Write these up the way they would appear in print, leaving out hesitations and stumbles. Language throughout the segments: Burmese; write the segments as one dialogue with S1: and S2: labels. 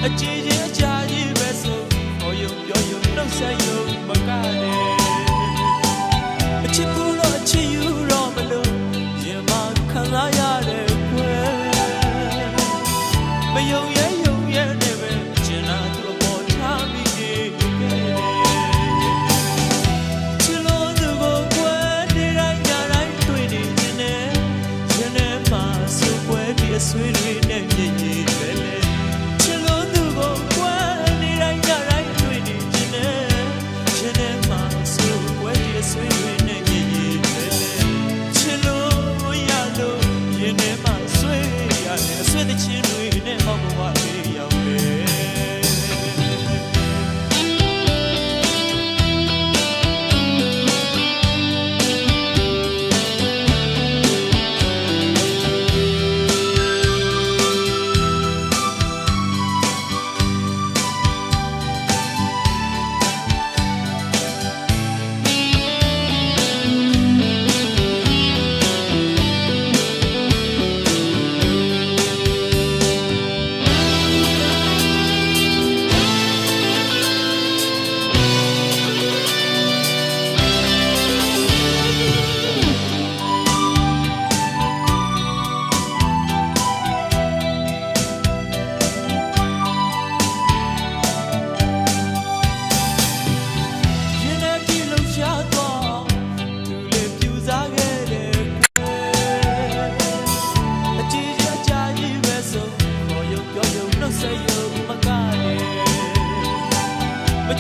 S1: အကြည်ချင်းအကြာကြီးပဲဆိုဟောယုံပြောယုံနှုတ်ဆက်ယုံမကားနဲ့အချစ်ဘူးတော့အချစ်ယူတော့မလို့ရင်မခံစားရတယ်ကွယ်မယုံရဲ့ယုံရဲ့နဲ့ပဲကျင်လာသူအပေါ်ထားမိနေခဲ့ချစ်လို့သူကိုကွယ်နေတိုင်းညတိုင်းတွေ့နေခြင်းနဲ့ရင်ထဲမှာစုပွဲပြီးအဆွေးတွေနဲ့မြည်ရည်ပဲလေချစ်လို့သူကိုကွယ်နေတိုင်းညတိုင်းတွေ့နေခြင်းနဲ့ရင်ထဲမှာစုပွဲပြီးအဆွေးတွေနဲ့မြည်ရည်ပဲလေချစ်လို့ရလို့ရင်ထဲမှာဆွေးရတယ်အဆွေးတဲ့ချင်းတွေနဲ့ဟောဘဝလေးရောက်လေ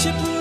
S1: ချစ်